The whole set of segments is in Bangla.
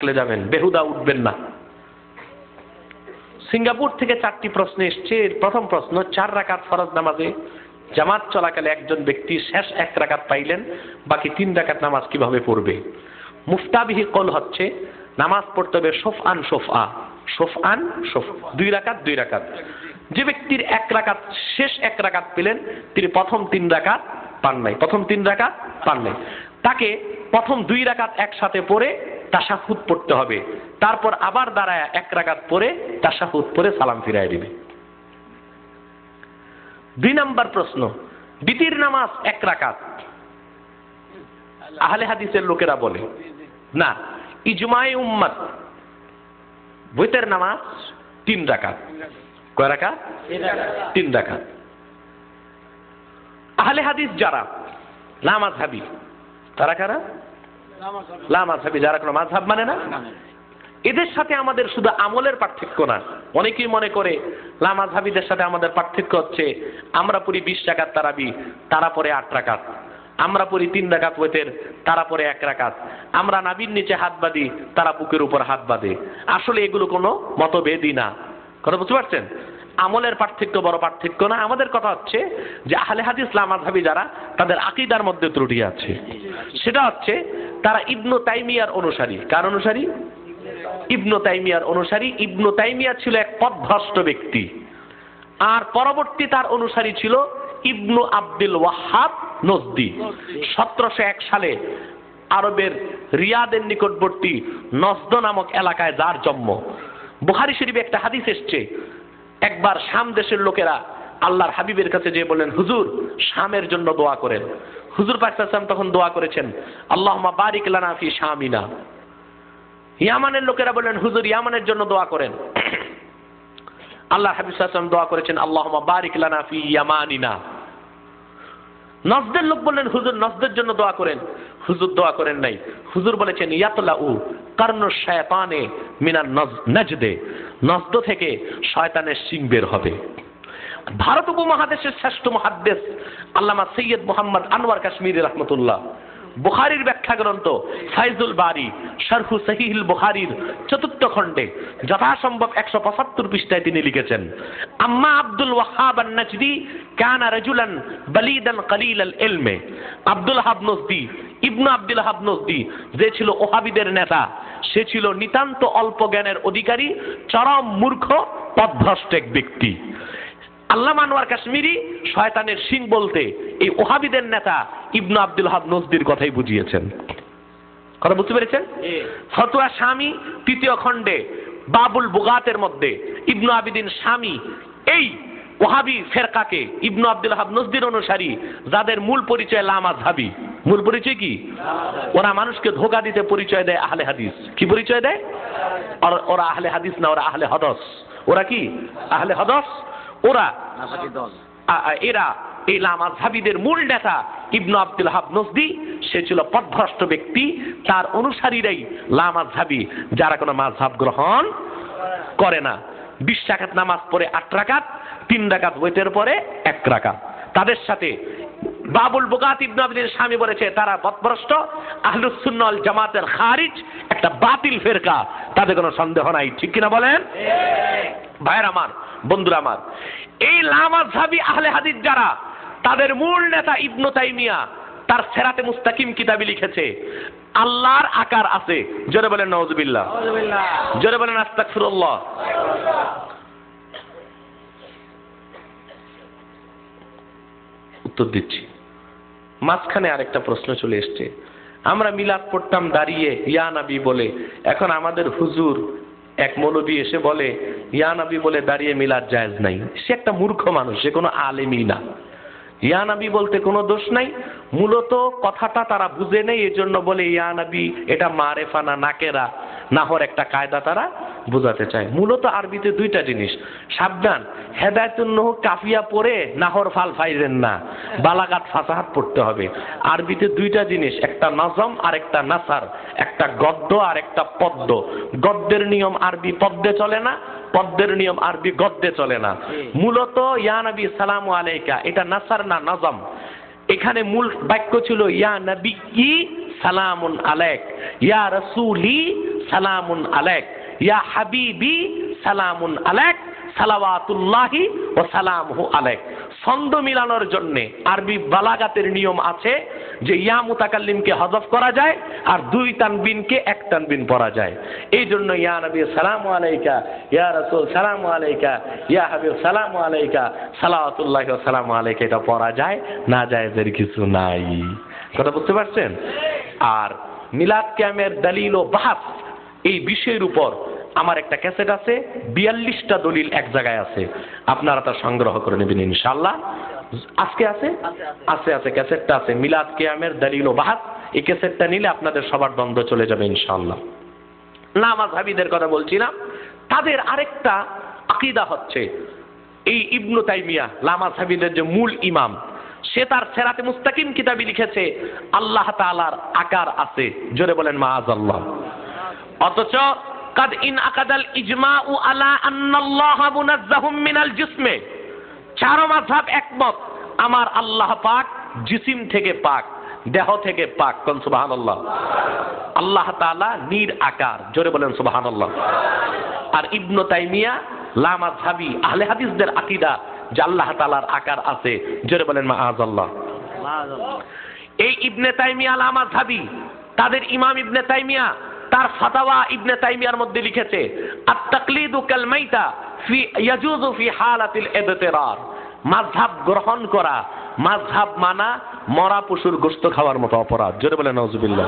যাবেন, বেহুদা উঠবেন না। সিঙ্গাপুর থেকে 4টি প্রশ্ন এসছে। প্রথম প্রশ্ন, 4 রাকাত ফরজ নামাজে জামাত চলাকালে একজন ব্যক্তি শেষ 1 রাকাত পাইলেন, বাকি 3 রাকাত নামাজ কিভাবে পড়বে? মুফতাবিহি কল হচ্ছে নামাজ পড়তে হবে শফআন শফআ, শফআন শফ, 2 রাকাত 2 রাকাত। যে ব্যক্তির 1 রাকাত শেষ 1 রাকাত পেলেন, তিনি প্রথম 3 রাকাত পান নাই, প্রথম 3 রাকাত পান নাই, তাকে প্রথম 2 রাকাত একসাথে পড়ে তাশাহুদ পড়তে হবে, তারপর আবার দাঁড়ায় 1 রাকাত পড়ে তাশাহুদ পড়ে সালাম ফিরায় দিবে। 2 নম্বর প্রশ্ন, বিতির নামাজ 1 রাকাত। আহলে হাদিসের লোকেরা বলে না, ইজমায়ে উম্মত বিতির নামাজ 3 রাকাত। কয় রাকাত? 3 রাকাত। আহলে হাদিস যারা লামাযহাবী, তারা কারা? লামাযহাবী, যারা কোনো মাযহাব মানে না। এদের সাথে আমাদের শুধু আমলের পার্থক্য না, অনেকেই মনে করে লামাযহাবীদের সাথে আমাদের পার্থক্য হচ্ছে আমরা পড়ি 20 রাকাত তারাবি, তারা পড়ে 8 রাকাত, আমরা পড়ি 3 রাকাত ওয়েতের, তারা পড়ে 1 রাকাত, আমরা নাভির নিচে হাত বাঁধি, তারা বুকের উপর হাত বাঁধে। আসলে এগুলো কোনো মতভেদই না। কথা বুঝতে পারছেন? আমলের পার্থক্য বড় পার্থক্য না। আমাদের কথা হচ্ছে যে আহলে হাদিস লামাযহাবী যারা, তাদের আকীদার মধ্যে ত্রুটি আছে। সেটা হচ্ছে তারা ইবনু তাইমিয়ার অনুসারী। কার অনুসারী? ইবনু তাইমিয়ার অনুসারী। ইবনু তাইমিয়া ছিল এক পথভ্রষ্ট ব্যক্তি, আর পরবর্তী তার অনুসারী ছিল ইবনু আব্দুল ওয়াহ্হাব নজদি। 1701 সালে আরবের রিয়াদের নিকটবর্তী নজদ নামক এলাকায় যার জন্ম। বুখারী শরীফে একটা হাদিস এসছে, একবার শাম দেশের লোকেরা আল্লাহর হাবিবের কাছে যেয়ে বললেন, হুজুর শামের জন্য দোয়া করেন। হুজুর পাক সাল্লাল্লাহু আলাইহি ওয়াসাল্লাম তখন দোয়া করেছেন, আল্লাহুম্মা বারিক লানা ফি শামিনা। ইয়ামানের লোকেরা বললেন, হুজুর ইয়ামানের জন্য দোয়া করেন। আল্লাহর হাবিব সাল্লাল্লাহু আলাইহি ওয়াসাল্লাম দোয়া করেছেন, আল্লাহুম্মা বারিক লানা ফি ইয়ামানিনা। নজদের লোক বললেন, হুজুর নজদের জন্য দোয়া করেন। হুজুর দোয়া করেন নাই। হুজুর বলেছেন, ইয়াতলাউ কারনু শায়তানে মিনান নজদে, নজদ থেকে শয়তানের শিং বের হবে। ভারত উপমহাদেশের শ্রেষ্ঠ মুহাদ্দিস আল্লামা সৈয়দ মুহাম্মদ আনোয়ার কাশ্মীরি রাহমাতুল্লাহ বুখারীর ব্যাখ্যা গ্রন্থ ফাইজুল বারি শারহু সহিহুল বুখারীর 4th খণ্ডে যথাসম্ভব 175 পৃষ্ঠায় তিনি লিখেছেন, আম্মা আব্দুল ওয়াহ্হাব আন-নাজদি কানা রাজুলান বালিদান কলিলাল ইলমে। আব্দুল ওয়াহ্হাব নজদি, ইবনে আব্দুল ওয়াহ্হাব নজদি, যে ছিল ওহাবীদের নেতা, সে ছিল নিতান্ত অল্প জ্ঞানের অধিকারী, চরম মূর্খ, পথভ্রষ্ট এক ব্যক্তি। আল্লামা আনোয়ার কাশ্মীরি শয়তানের শিং বলতে এই ওহাবীদের নেতা ইবনে আব্দুল ওয়াহ্হাব নজদির কথাই বুঝিয়েছেন। কথা বুঝতে পেরেছেন? ফতোয়া শামী 3য় খণ্ডে বাবুল বুগাতের মধ্যে ইবনে আবিদিন শামী এই ওহাবী ফেরকাকে, ইবনে আব্দুল ওয়াহ্হাব নজদির অনুসারী, যাদের মূল পরিচয় লামাযহাবী। মূল পরিচয় কি? ওরা মানুষকে ধোঁকা দিতে পরিচয় দেয় আহলে হাদিস। কি পরিচয় দেয়? ওরা আহলে হাদিস না, ওরা আহলে হদস। ওরা কি? আহলে হদস। ওরা এরা এই লামাযহাবীদের মূল নেতা ইবনে আব্দুল ওয়াহ্হাব নজদি, সে ছিল পথভ্রষ্ট ব্যক্তি। তার অনুসারীরাই লামাযহাবী, যারা কোনো মাযহাব গ্রহণ করে না। 20 রাকাত নামাজ পড়ে 8 রাকাত, 3 রাকাত ওয়েতের পরে 1 রাকাত। তাদের সাথে বাবুল বুগাত ইবনে আবিদিন শামী বলেছে তারা পথভ্রষ্ট, আহলুস সুন্নাহ ওয়াল জামাতের খারিজ, একটা বাতিল ফেরকা, তাদের কোনো সন্দেহ নাই। ঠিক কিনা বলেন? ভাইয়ের আমার, বন্ধুরা আমার, এই লামাযহাবী আহলে হাদিস যারা, তাদের মূল নেতা ইবনু তাইমিয়া তার সিরাতে মুস্তাকিম কিতাবে লিখেছে আল্লাহর আকার আছে। জোরে বলেন নাউযুবিল্লাহ, জোরে বলেন আস্তাগফিরুল্লাহ। উত্তর দিচ্ছি। মাঝখানে আরেকটা প্রশ্ন চলে এসছে, আমরা মিলাদ পড়তাম দাঁড়িয়ে ইয়া নবী বলে, এখন আমাদের হুজুর এক মৌলবী এসে বলে ইয়া নবী বলে দাঁড়িয়ে মিলাদ জায়েজ নাই। সে একটা মূর্খ মানুষ, সে কোনো আলেমই না। ইয়া নবী বলতে কোনো দোষ নাই, মূলত কথাটা তারা বুঝে নেই, এজন্য বলে ইয়া নবী, এটা মারেফা না নাকেরা, নাহর একটা কায়দা তারা বোঝাতে চায়। মূলত আরবিতে 2টা জিনিস, সাবধান, হেদায়েতুন নূহ কাফিয়া পড়ে নাহর ফাল ফাইরেন না, বালাগাত ফাসাহাত পড়তে হবে। আরবিতে 2টা জিনিস, একটা নজম আর একটা নাসার, একটা গদ্য আর একটা পদ্য। গদ্যের নিয়ম আরবি পদ্যে চলে না, পদ্যের নিয়ম আরবি গদ্যে চলে না। মূলত ইয়া নবী সালামু আলাইকা, এটা নাসার না নজম। এখানে মূল বাক্য ছিল ইয়া নবী সালামুন আলাইক, ইয়া রাসূলি সালামুন আলাইক, ইয়া হাবিবি সালামুন আলাইক, সালাওয়াতুল্লাহি ওয়া সালামুহু আলাইক। ছন্দ মিলানোর জন্য আরবি বালাগাতের নিয়ম আছে যে ইয়া মুতাকাল্লিমকে হযফ করা যায় আর দুই তানবিনকে এক তানবিন পড়া যায়। এই জন্য ইয়া নবী সালামু আলাইকা, ইয়া রাসূল সালামু আলাইকা, ইয়া হাবিব সালামু আলাইকা, সালাওয়াতুল্লাহি ওয়া সালামু আলাইকা এটা পড়া যায়, না জায়েজের কিছু নাই। কথা বুঝতে পারছেন? আর মিলাদ কিয়ামের দলিল ও বাহস এই বিষয়ের উপর আমার একটা ক্যাসেট আছে, 42টা দলিল এক জায়গায় আছে, আপনারা তা সংগ্রহ করে নেবেন ইনশাআল্লাহ। আজকে আছে আছে ক্যাসেটটা আছে, মিলাদ কিয়ামের দলিল ও বাহস। এই ক্যাসেটটা নিলে আপনাদের সবার দ্বন্দ্ব চলে যাবে ইনশাআল্লাহ। লামাযহাবীদের কথা বলছিলাম, তাদের আরেকটা আকীদা হচ্ছে এই ইবনু তাইমিয়া, লামাযহাবীদের যে মূল ইমাম, সে তার সিরাতে মুস্তাকিম কিতাবে লিখেছে আল্লাহ তাআলার আকার আছে। জোরে বলেন মাআযাল্লাহ। অথচ কাদ ইন আকাদাল ইজমাউ আলা আন্নাল্লাহ মুনাজ্জাহুম মিনাল জিসমে, চার মাযহাব একমত আমার আল্লাহ পাক জিসিম থেকে পাক, দেহ থেকে পাক। কোন সুবহানাল্লাহ। আল্লাহ তাআলা নির আকার। জোরে বলেন সুবহানাল্লাহ। আর ইবনু তাইমিয়া লামাযহাবী আহলে হাদিসদের আকীদা যে আল্লাহ তাআলার আকার আছে। জোরে বলেন মাআযাল্লাহ। এই ইবনে তাইমিয়া লামাযহাবী, তাদের ইমাম ইবনে তাইমিয়া তার ফাতাওয়া ইবনে তাইমিয়ার মধ্যে লিখেছে আত-তাকলিদু কাল মাইতা ফি ইয়াজুজু ফি হালাতিল ইবতিরার। মাযহাব গ্রহণ করা, মাযহাব মানা মরা পশুর গোশত খাওয়ার মতো অপরাধ। জোরে বলেন নাউজুবিল্লাহ।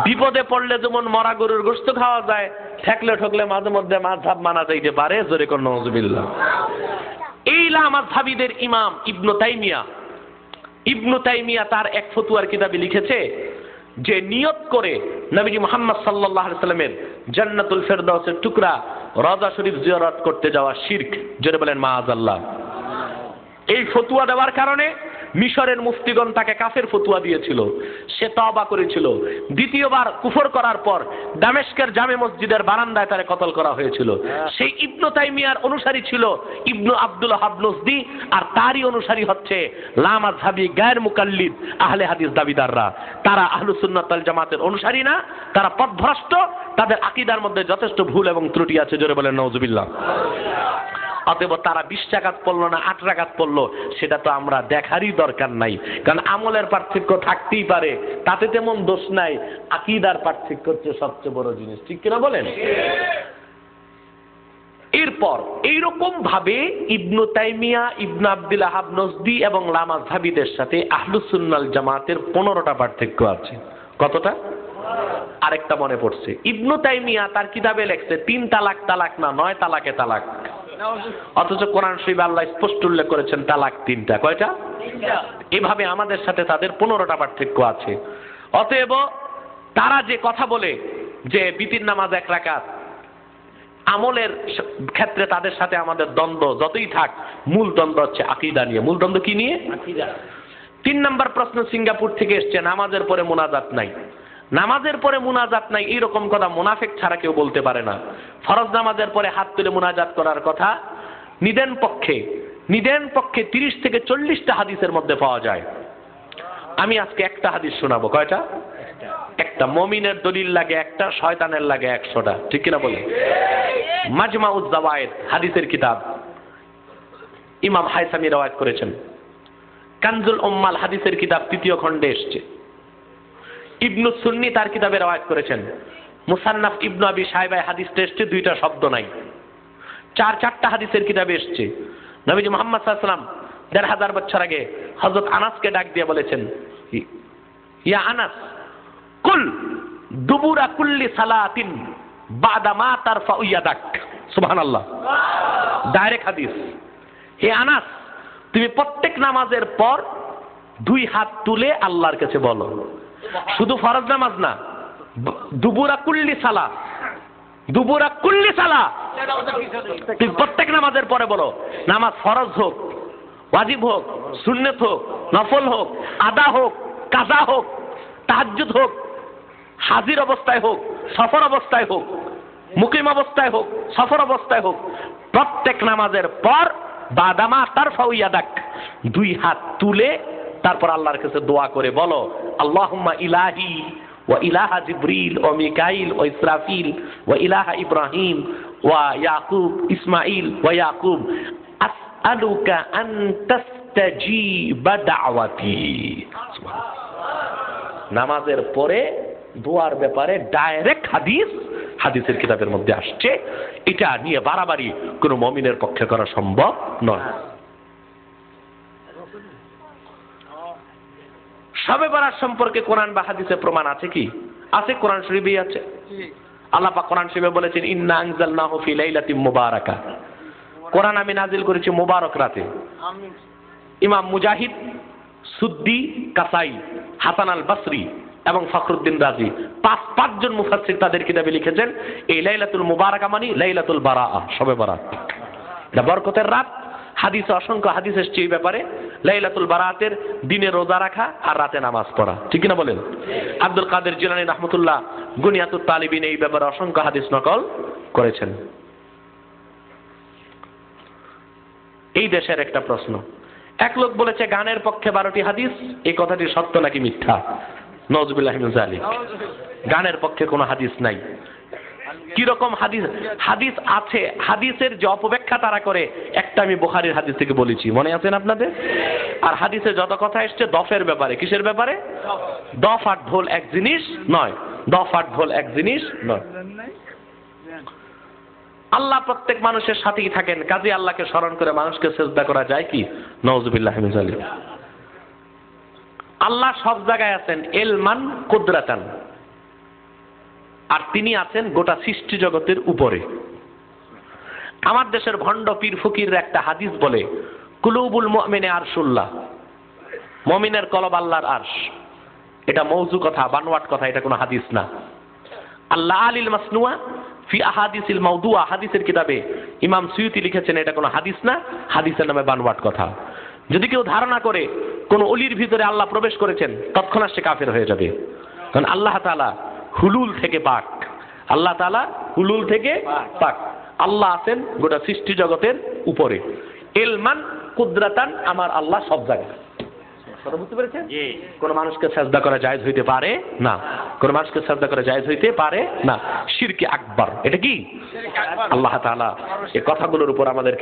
বিপদে পড়লে যেমন মরা গরুর গোশত খাওয়া যায়, ঠেকলে ঠকলে মাঝে মধ্যে মাযহাব মানা যাইতে পারে। জোরে কোন নাউজুবিল্লাহ। এই লামাযহাবীদের ইমাম ইবনু তাইমিয়া তার এক ফতোয়ার কিতাবে লিখেছে যে নিয়ত করে নবীজি মুহাম্মদ সাল্লাল্লাহু আলাইহি সাল্লামের জান্নাতুল ফেরদাউসের টুকরা রওজা শরীফ জিয়ারত করতে যাওয়া শিরক। জোরে বলেন মাআযাল্লাহ। এই ফতোয়া দেওয়ার কারণে মিশরের মুফতিগণ তাকে কাফের ফতোয়া দিয়েছিল, সে তওবা করেছিল। দ্বিতীয়বার কুফর করার পর দামেস্কের জামে মসজিদের বারান্দায় তারে কতল করা হয়েছিল। সেই ইবনু তাইমিয়ার অনুসারী ছিল ইবনু আব্দুল ওয়াহাব নজদি, আর তারই অনুসারী হচ্ছে লামাযহাবী গায়র মুকাল্লিদ আহলে হাদিস দাবিদাররা। তারা আহলুস সুন্নাত ওয়াল জামাতের অনুসারী না, তারা পথভ্রষ্ট, তাদের আকীদার মধ্যে যথেষ্ট ভুল এবং ত্রুটি আছে। জোরে বলেন নাউজুবিল্লাহ। অতএব তারা 20 রাকাত পড়লো না 8 রাকাত পড়লো সেটা তো আমরা দেখারই দরকার নাই, কারণ আমলের পার্থক্য থাকতেই পারে, তাতে তেমন দোষ নাই। আকীদার পার্থক্য হচ্ছে সবচেয়ে বড় জিনিস, ঠিক কিনা বলেন? এরপর এইরকম ভাবে ইবনু তাইমিয়া, ইবনু আব্দুল ওয়াহাব নজদি এবং লামাযহাবীদের সাথে আহলুস সুন্নাহ ওয়াল জামাতের 15টা পার্থক্য আছে। কতটা? আরেকটা মনে পড়ছে, ইবনু তাইমিয়া তার কিতাবে লেখছে 3 তালাক তালাক না, 9 তালাকে তালাক। অথচ কোরআন শরীফে আল্লাহ স্পষ্ট উল্লেখ করেছেন তালাক 3টা। কয়টা? 3টা। এভাবে আমাদের সাথে তাদের 15টা পার্থক্য আছে। অতএব তারা যে কথা বলে যে বিতির নামাজ 1 রাকাত, আমলের ক্ষেত্রে তাদের সাথে আমাদের দ্বন্দ্ব যতই থাক, মূল দ্বন্দ্ব হচ্ছে আকীদা নিয়ে। মূল দ্বন্দ্ব কি নিয়ে? আকীদা। 3 নম্বর প্রশ্ন সিঙ্গাপুর থেকে এসছে, নামাজের পরে মুনাজাত নাই। নামাজের পরে মুনাজাত নাই এইরকম কথা মুনাফিক ছাড়া কেউ বলতে পারে না। ফরজ নামাজের পরে হাত তুলে মুনাজাত করার কথা নিদেন পক্ষে 30 থেকে 40টা হাদিসের মধ্যে পাওয়া যায়। আমি আজকে একটা হাদিস শোনাবো। কয়টা? একটা। মুমিনের দলিল লাগে একটা, শয়তানের লাগে 100টা, ঠিক কিনা বলে? মাজমাউজ জাওয়ায়েদ হাদিসের কিতাব, ইমাম হায়সামি রওয়ায়াত করেছেন। কানজুল উম্মাল হাদিসের কিতাব 3য় খণ্ডে এসেছে। ইবনু সুন্নি তার কিতাবে রওয়ায়াত করেছেন। মুসান্নাফ ইবনু আবি শায়বায় হাদিসটা এসেছে, 2টা শব্দ নাই। 4টা হাদিসের কিতাবে এসেছে। নবীজি মুহাম্মদ সাল্লাল্লাহু আলাইহি ওয়াসাল্লাম 1500 বছর আগে হযরত আনাসকে ডাক দিয়ে বলেছেন, ইয়া আনাস কুল দুবুরা কুল্লি সালাতিন বাদা মা তারফাউ ইয়াদাক। সুবহানাল্লাহ। ডাইরেক্ট হাদিস। হে আনাস, তুমি প্রত্যেক নামাজের পর 2 হাত তুলে আল্লাহর কাছে বলো। শুধু ফরজ নামাজ না, দুবুরা কুল্লি সালা, দুবুরা কুল্লি সালা তুমি প্রত্যেক নামাজের পরে বলো। নামাজ ফরজ হোক, ওয়াজিব হোক, সুন্নত হোক, নফল হোক, আদা হোক, কাজা হোক, তাহাজ্জুদ হোক, হাজির অবস্থায় হোক, সফর অবস্থায় হোক, মুকিম অবস্থায় হোক, সফর অবস্থায় হোক, প্রত্যেক নামাজের পর বাদামা তারফাউ ইয়াদাক 2 হাত তুলে তারপর আল্লাহর কাছে দোয়া করে বলো, আল্লাহুম্মা ইলাহি ওয়া ইলাহা জিবরিল ওয়া মিকাইল ওয়া ইসরাফিল ওয়া ইলাহা ইব্রাহিম ওয়া ইয়াকুব ইসমাইল ওয়া ইয়াকুব আসআলুকা আন তাস্তাজিবা দাওয়াতি। নামাজের পরে দোয়ার ব্যাপারে ডাইরেক্ট হাদিসের কিতাবের মধ্যে আসছে। এটা নিয়ে বাড়াবাড়ি কোনো মুমিনের পক্ষে করা সম্ভব নয়। শবে বরাত সম্পর্কে কোরআন বা হাদিসে প্রমাণ আছে কি? আছে, কোরআন শরীফেই আছে। আল্লাহ পাক কোরআন শরীফে বলেছেন ইন্না আনজালনাহু ফি লাইলাতিন মুবারাকা, কোরআন আমি নাজিল করেছি মুবারক রাতে। ইমাম মুজাহিদ, সুদ্দি, কাসাই, হাসান আল বসরি এবং ফখরুদ্দিন রাজি পাঁচজন মুফাসসির তাদের কিতাবে লিখেছেন এই লাইলাতুল মুবারাকা মানে লাইলাতুল বারাআ, শবে বরাত, এটা বরকতের রাত। হাদিসে অসংখ্য হাদিস এসেছে এই ব্যাপারে। লাইলাতুল বারাতের দিনে রোজা রাখা আর রাতে নামাজ পড়া, ঠিক না বলেন? আব্দুল কাদের জিলানী রাহমাতুল্লাহ গুনিয়াতুত তালিবিন এই ব্যাপারে অসংখ্য হাদিস নকল করেছেন। এই দেশের একটা প্রশ্ন, এক লোক বলেছে গানের পক্ষে 12টি হাদিস, এই কথাটি সত্য নাকি মিথ্যা? নাউযুবিল্লাহি মিন যালিক। গানের পক্ষে কোনো হাদিস নাই। কিরকম হাদিস? হাদিস আছে, হাদিসের যে অপব্যাখ্যা তারা করে, একটা আমি বুখারীর হাদিস থেকে বলেছি, মনে আছেন আপনাদের? আর হাদিসে যত কথা এসছে দফের ব্যাপারে। কিসের ব্যাপারে? দফ আর ঢোল এক জিনিস নয়, দফ আর ঢোল এক জিনিস নয়। আল্লাহ প্রত্যেক মানুষের সাথেই থাকেন, কাজে আল্লাহকে স্মরণ করে মানুষকে সিজদা করা যায় কি? নাউযুবিল্লাহি মিন যালিক। আল্লাহ সব জায়গায় আছেন, ইলমান কুদরাতান, আর তিনি আছেন গোটা সৃষ্টি জগতের উপরে। আমার দেশের ভণ্ড পীর ফকিররা একটা হাদিস বলে কুলুবুল মুমিনে আরশুল্লাহ, মুমিনের কলব আল্লাহর আরশ। এটা মওযু কথা, বানোয়াট কথা, এটা কোনো হাদিস না। আল্লাহ আলিল মাসনুয়া ফি আহাদিসিল মাওদুয়া, হাদিসের কিতাবে ইমাম সুয়ুতি লিখেছেন এটা কোনো হাদিস না, হাদিসের নামে বানোয়াট কথা। যদি কেউ ধারণা করে কোন অলির ভিতরে আল্লাহ প্রবেশ করেছেন, তৎক্ষণাৎ সে কাফের হয়ে যাবে। কারণ আল্লাহ তাআলা হুলুল থেকে পাক, আল্লাহ তাআলা হুলুল থেকে পাক। আল্লাহ আছেন গোটা সৃষ্টি জগতের উপরে, ইলমান কুদরাতান, আমার আল্লাহ সব জায়গায়। কথা বুঝতে পেরেছেন? কোন মানুষকে সাজদা করা জায়েজ হইতে পারে না, কোন মানুষকে সাজদা করা জায়েজ হইতে পারে না। শিরকে আকবার, এটা কি? আল্লাহ তাআলা এই কথাগুলোর উপর আমাদের